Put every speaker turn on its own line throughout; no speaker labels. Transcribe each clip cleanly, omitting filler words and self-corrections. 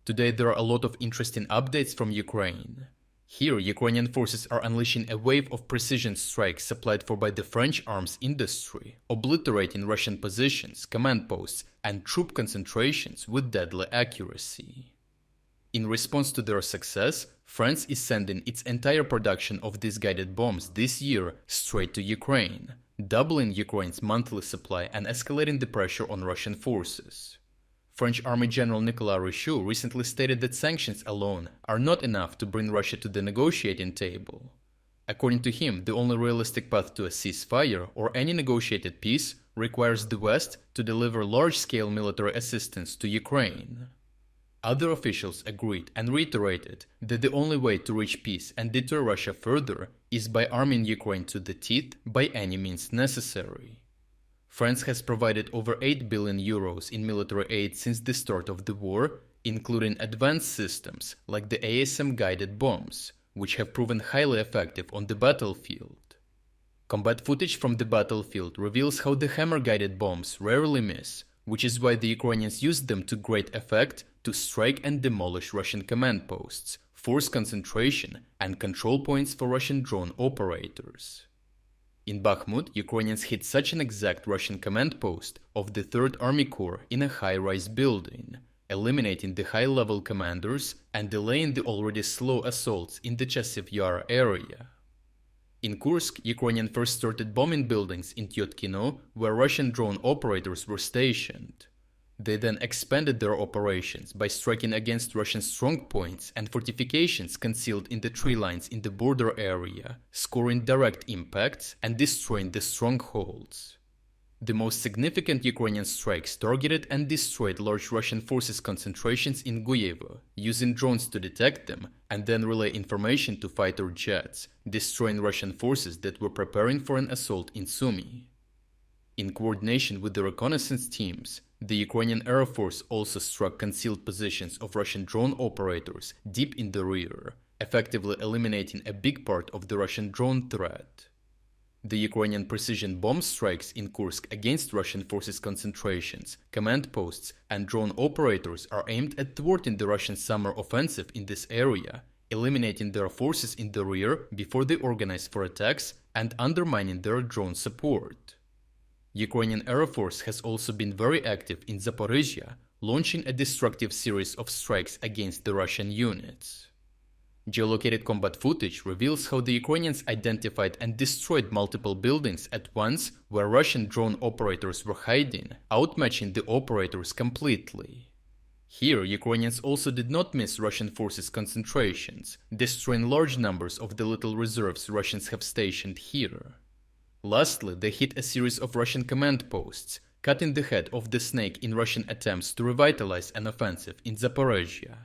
Today there are a lot of interesting updates from Ukraine. Here, Ukrainian forces are unleashing a wave of precision strikes supplied for by the French arms industry, obliterating Russian positions, command posts, and troop concentrations with deadly accuracy. In response to their success, France is sending its entire production of these guided bombs this year straight to Ukraine, doubling Ukraine's monthly supply and escalating the pressure on Russian forces. French Army General Nicolas Richoux recently stated that sanctions alone are not enough to bring Russia to the negotiating table. According to him, the only realistic path to a ceasefire or any negotiated peace requires the West to deliver large-scale military assistance to Ukraine. Other officials agreed and reiterated that the only way to reach peace and deter Russia further is by arming Ukraine to the teeth by any means necessary. France has provided over 8 billion euros in military aid since the start of the war, including advanced systems like the AASM-guided bombs, which have proven highly effective on the battlefield. Combat footage from the battlefield reveals how the hammer-guided bombs rarely miss, which is why the Ukrainians used them to great effect to strike and demolish Russian command posts, force concentration, and control points for Russian drone operators. In Bakhmut, Ukrainians hit such an exact Russian command post of the 3rd Army Corps in a high-rise building, eliminating the high-level commanders and delaying the already slow assaults in the Chasiv Yar area. In Kursk, Ukrainians first started bombing buildings in Tyotkino, where Russian drone operators were stationed. They then expanded their operations by striking against Russian strongpoints and fortifications concealed in the tree lines in the border area, scoring direct impacts and destroying the strongholds. The most significant Ukrainian strikes targeted and destroyed large Russian forces concentrations in Guyevo, using drones to detect them and then relay information to fighter jets, destroying Russian forces that were preparing for an assault in Sumy. In coordination with the reconnaissance teams, the Ukrainian Air Force also struck concealed positions of Russian drone operators deep in the rear, effectively eliminating a big part of the Russian drone threat. The Ukrainian precision bomb strikes in Kursk against Russian forces concentrations, command posts, and drone operators are aimed at thwarting the Russian summer offensive in this area, eliminating their forces in the rear before they organize for attacks and undermining their drone support. Ukrainian Air Force has also been very active in Zaporizhia, launching a destructive series of strikes against the Russian units. Geolocated combat footage reveals how the Ukrainians identified and destroyed multiple buildings at once where Russian drone operators were hiding, outmatching the operators completely. Here, Ukrainians also did not miss Russian forces concentrations, destroying large numbers of the little reserves Russians have stationed here. Lastly, they hit a series of Russian command posts, cutting the head of the snake in Russian attempts to revitalize an offensive in Zaporizhia.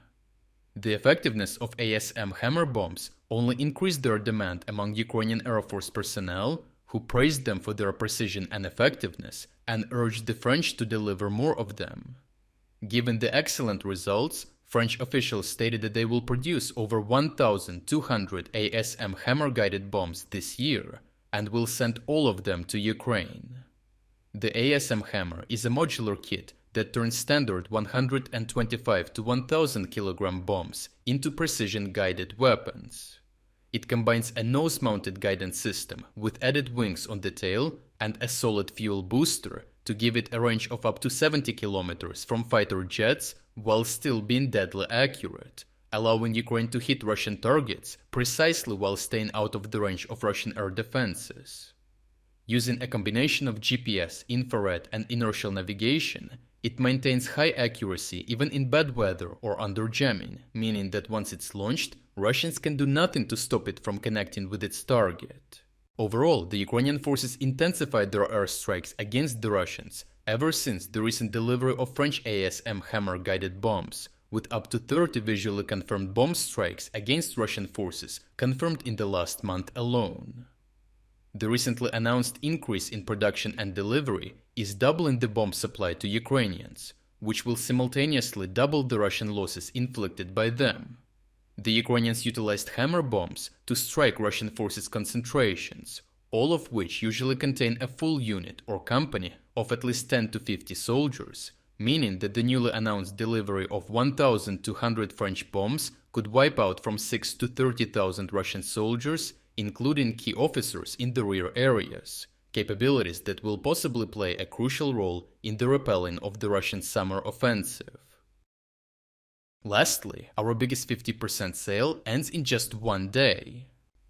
The effectiveness of ASM hammer bombs only increased their demand among Ukrainian Air Force personnel, who praised them for their precision and effectiveness and urged the French to deliver more of them. Given the excellent results, French officials stated that they will produce over 1,200 ASM hammer-guided bombs this year, and will send all of them to Ukraine. The ASM hammer is a modular kit that turns standard 125 to 1000 kg bombs into precision-guided weapons. It combines a nose-mounted guidance system with added wings on the tail and a solid fuel booster to give it a range of up to 70 km from fighter jets while still being deadly accurate, allowing Ukraine to hit Russian targets precisely while staying out of the range of Russian air defenses. Using a combination of GPS, infrared, and inertial navigation, it maintains high accuracy even in bad weather or under jamming, meaning that once it's launched, Russians can do nothing to stop it from connecting with its target. Overall, the Ukrainian forces intensified their airstrikes against the Russians ever since the recent delivery of French ASM hammer-guided bombs, with up to 30 visually confirmed bomb strikes against Russian forces confirmed in the last month alone. The recently announced increase in production and delivery is doubling the bomb supply to Ukrainians, which will simultaneously double the Russian losses inflicted by them. The Ukrainians utilized hammer bombs to strike Russian forces concentrations, all of which usually contain a full unit or company of at least 10 to 50 soldiers, meaning that the newly announced delivery of 1,200 French bombs could wipe out from 6 to 30,000 Russian soldiers, including key officers in the rear areas, capabilities that will possibly play a crucial role in the repelling of the Russian summer offensive. Lastly, our biggest 50% sale ends in just one day.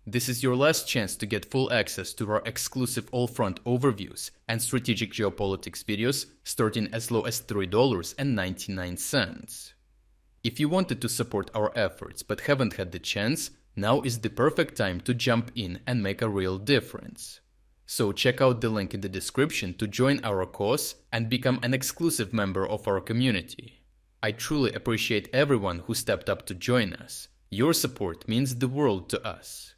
This is your last chance to get full access to our exclusive all-front overviews and strategic geopolitics videos starting as low as $3.99. If you wanted to support our efforts but haven't had the chance, now is the perfect time to jump in and make a real difference. So check out the link in the description to join our cause and become an exclusive member of our community. I truly appreciate everyone who stepped up to join us. Your support means the world to us.